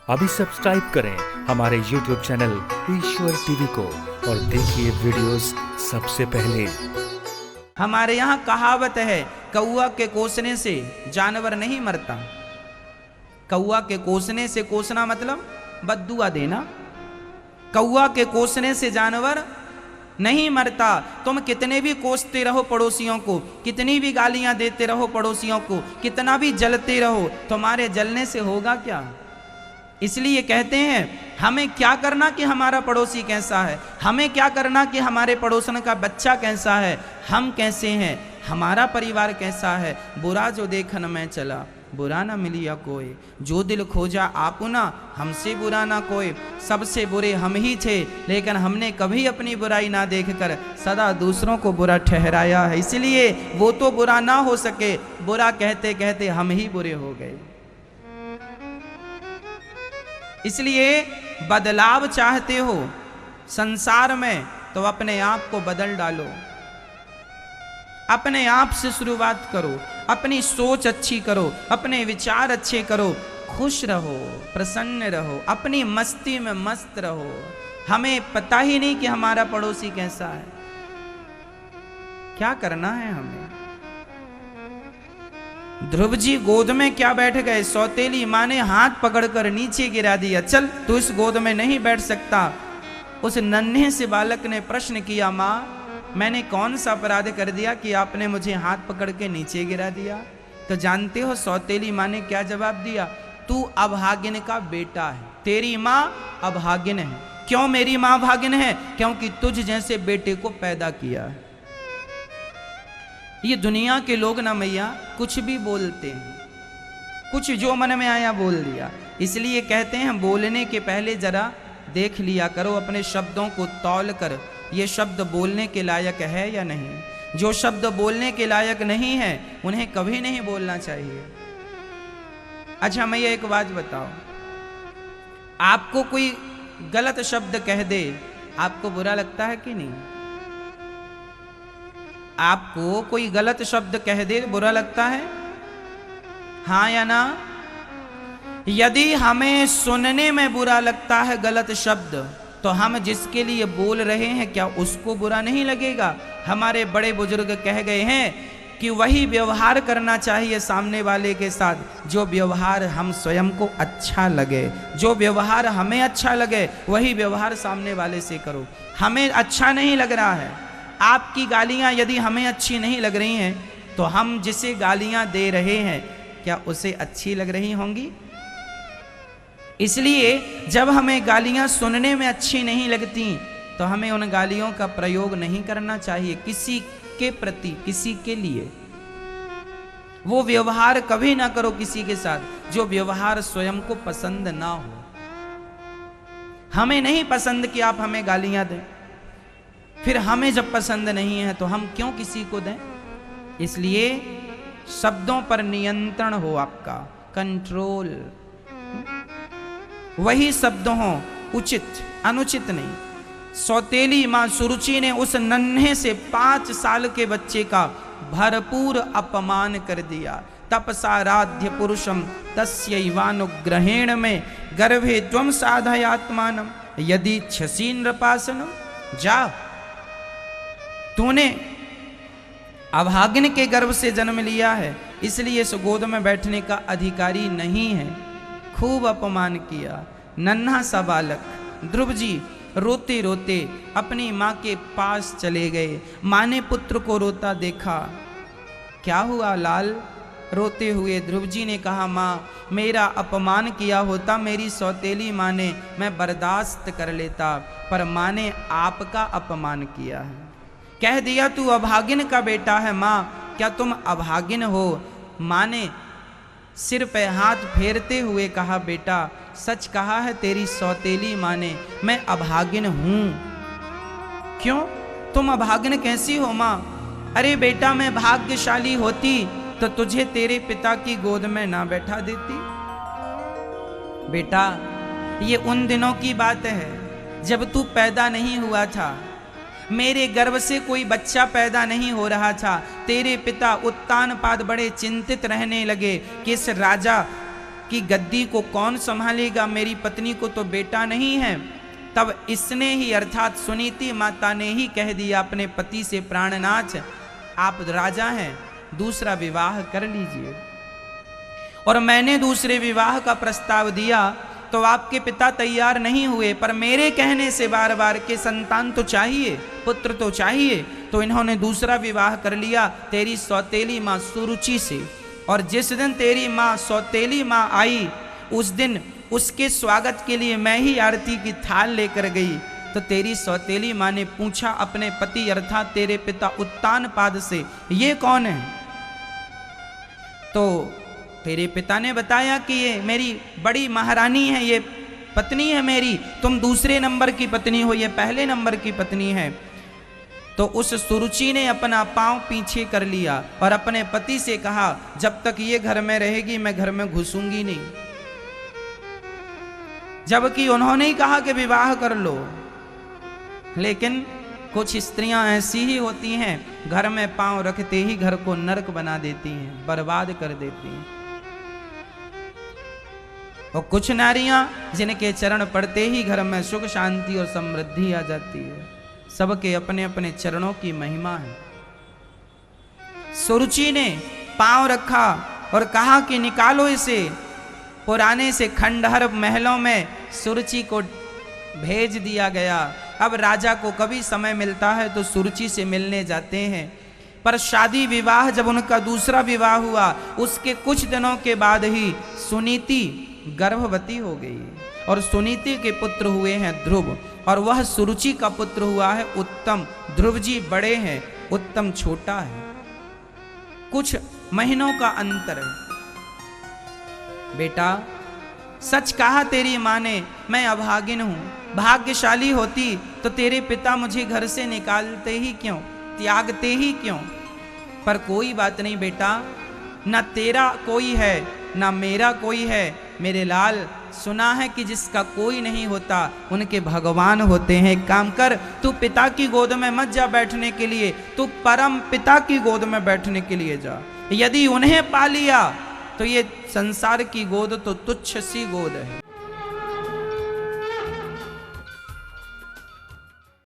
अभी सब्सक्राइब करें हमारे YouTube चैनल ईश्वर टीवी को और देखिए वीडियोस सबसे पहले। हमारे यहाँ कहावत है, कौआ के कोसने से जानवर नहीं मरता। कौआ के कोसने से, कोसना मतलब बद्दुआ देना। कौआ के कोसने से जानवर नहीं मरता। तुम कितने भी कोसते रहो पड़ोसियों को, कितनी भी गालियां देते रहो पड़ोसियों को, कितना भी जलते रहो, तुम्हारे जलने से होगा क्या? इसलिए कहते हैं हमें क्या करना कि हमारा पड़ोसी कैसा है, हमें क्या करना कि हमारे पड़ोसन का बच्चा कैसा है, हम कैसे हैं, हमारा परिवार कैसा है। बुरा जो देखन मैं चला, बुरा ना मिलिया कोई, जो दिल खोजा आपुना, हमसे बुरा ना कोई। सबसे बुरे हम ही थे, लेकिन हमने कभी अपनी बुराई ना देखकर सदा दूसरों को बुरा ठहराया है। इसलिए वो तो बुरा ना हो सके, बुरा कहते कहते हम ही बुरे हो गए। इसलिए बदलाव चाहते हो संसार में तो अपने आप को बदल डालो, अपने आप से शुरुआत करो, अपनी सोच अच्छी करो, अपने विचार अच्छे करो, खुश रहो, प्रसन्न रहो, अपनी मस्ती में मस्त रहो। हमें पता ही नहीं कि हमारा पड़ोसी कैसा है, क्या करना है हमें। ध्रुव जी गोद में क्या बैठ गए, सौतेली माँ ने हाथ पकड़कर नीचे गिरा दिया, चल तू इस गोद में नहीं बैठ सकता। उस नन्हे से बालक ने प्रश्न किया, माँ मैंने कौन सा अपराध कर दिया कि आपने मुझे हाथ पकड़ के नीचे गिरा दिया? तो जानते हो सौतेली माँ ने क्या जवाब दिया? तू अभागिन का बेटा है, तेरी माँ अभागिन है। क्यों मेरी माँ अभागिन है? क्योंकि तुझ जैसे बेटे को पैदा किया है। ये दुनिया के लोग ना मैया कुछ भी बोलते हैं, कुछ जो मन में आया बोल दिया। इसलिए कहते हैं बोलने के पहले जरा देख लिया करो अपने शब्दों को तौल कर, ये शब्द बोलने के लायक है या नहीं। जो शब्द बोलने के लायक नहीं है उन्हें कभी नहीं बोलना चाहिए। अच्छा मैं ये एक बात बताओ, आपको कोई गलत शब्द कह दे, आपको बुरा लगता है कि नहीं? आपको कोई गलत शब्द कह दे बुरा लगता है, हाँ या ना? यदि हमें सुनने में बुरा लगता है गलत शब्द, तो हम जिसके लिए बोल रहे हैं क्या उसको बुरा नहीं लगेगा? हमारे बड़े बुजुर्ग कह गए हैं कि वही व्यवहार करना चाहिए सामने वाले के साथ जो व्यवहार हम स्वयं को अच्छा लगे। जो व्यवहार हमें अच्छा लगे वही व्यवहार सामने वाले से करो। हमें अच्छा नहीं लग रहा है, आपकी गालियां यदि हमें अच्छी नहीं लग रही हैं, तो हम जिसे गालियां दे रहे हैं क्या उसे अच्छी लग रही होंगी? इसलिए जब हमें गालियां सुनने में अच्छी नहीं लगती तो हमें उन गालियों का प्रयोग नहीं करना चाहिए किसी के प्रति, किसी के लिए। वो व्यवहार कभी ना करो किसी के साथ जो व्यवहार स्वयं को पसंद ना हो। हमें नहीं पसंद कि आप हमें गालियां दें, फिर हमें जब पसंद नहीं है तो हम क्यों किसी को दें? इसलिए शब्दों पर नियंत्रण हो, आपका कंट्रोल। वही शब्द हो, उचित अनुचित नहीं। सौतेली मां सुरुचि ने उस नन्हे से 5 साल के बच्चे का भरपूर अपमान कर दिया। तपसाराध्य पुरुषम तस्यैवानुग्रहेण में गर्भे त्वं साधयात्मानम यदि छसी नृपासनम। जा, तूने अभागिन के गर्भ से जन्म लिया है, इसलिए इस गोद में बैठने का अधिकारी नहीं है। खूब अपमान किया। नन्हा सा बालक ध्रुव जी रोते रोते अपनी माँ के पास चले गए। माँ ने पुत्र को रोता देखा। क्या हुआ लाल? रोते हुए ध्रुव जी ने कहा, माँ मेरा अपमान किया होता मेरी सौतेली माँ ने, मैं बर्दाश्त कर लेता, पर माँ ने आपका अपमान किया है। कह दिया तू अभागिन का बेटा है। माँ क्या तुम अभागिन हो? माँ ने सिर पे हाथ फेरते हुए कहा, बेटा सच कहा है तेरी सौतेली माँ ने, मैं अभागिन हूं। क्यों, तुम अभागिन कैसी हो माँ? अरे बेटा मैं भाग्यशाली होती तो तुझे तेरे पिता की गोद में ना बैठा देती। बेटा ये उन दिनों की बात है जब तू पैदा नहीं हुआ था, मेरे गर्भ से कोई बच्चा पैदा नहीं हो रहा था। तेरे पिता उत्तानपाद बड़े चिंतित रहने लगे कि इस राजा कि गद्दी को कौन संभालेगा, मेरी पत्नी को तो बेटा नहीं है। तब इसने ही अर्थात सुनीति माता ने ही कह दिया अपने पति से, प्राणनाथ आप राजा हैं, दूसरा विवाह कर लीजिए। और मैंने दूसरे विवाह का प्रस्ताव दिया तो आपके पिता तैयार नहीं हुए, पर मेरे कहने से बार बार के संतान तो चाहिए, पुत्र तो चाहिए, तो इन्होंने दूसरा विवाह कर लिया तेरी सौतेली माँ सुरुचि से। और जिस दिन तेरी माँ सौतेली माँ आई, उस दिन उसके स्वागत के लिए मैं ही आरती की थाल लेकर गई। तो तेरी सौतेली माँ ने पूछा अपने पति अर्थात तेरे पिता उत्तानपाद से, ये कौन है? तो तेरे पिता ने बताया कि ये मेरी बड़ी महारानी है, ये पत्नी है मेरी, तुम दूसरे नंबर की पत्नी हो, ये पहले नंबर की पत्नी है। तो उस सुरुचि ने अपना पांव पीछे कर लिया और अपने पति से कहा, जब तक ये घर में रहेगी मैं घर में घुसूंगी नहीं। जबकि उन्होंने ही कहा कि विवाह कर लो, लेकिन कुछ स्त्रियां ऐसी ही होती हैं, घर में पांव रखते ही घर को नरक बना देती हैं, बर्बाद कर देती हैं। और कुछ नारियां जिनके चरण पड़ते ही घर में सुख शांति और समृद्धि आ जाती है। सबके अपने अपने चरणों की महिमा है। सुरुचि ने पांव रखा और कहा कि निकालो इसे। पुराने से खंडहर महलों में सुरुचि को भेज दिया गया। अब राजा को कभी समय मिलता है तो सुरुचि से मिलने जाते हैं। पर शादी विवाह जब उनका दूसरा विवाह हुआ, उसके कुछ दिनों के बाद ही सुनीति गर्भवती हो गई और सुनीति के पुत्र हुए हैं ध्रुव, और वह सुरुचि का पुत्र हुआ है उत्तम। ध्रुव जी बड़े हैं, उत्तम छोटा है, कुछ महीनों का अंतर है। बेटा सच कहा तेरी माँ ने, मैं अभागिन हूं, भाग्यशाली होती तो तेरे पिता मुझे घर से निकालते ही क्यों, त्यागते ही क्यों। पर कोई बात नहीं बेटा, ना तेरा कोई है ना मेरा कोई है। मेरे लाल, सुना है कि जिसका कोई नहीं होता उनके भगवान होते हैं। एक काम कर, तू पिता की गोद में मत जा बैठने के लिए, तू परम पिता की गोद में बैठने के लिए जा। यदि उन्हें पा लिया तो ये संसार की गोद तो तुच्छ सी गोद है।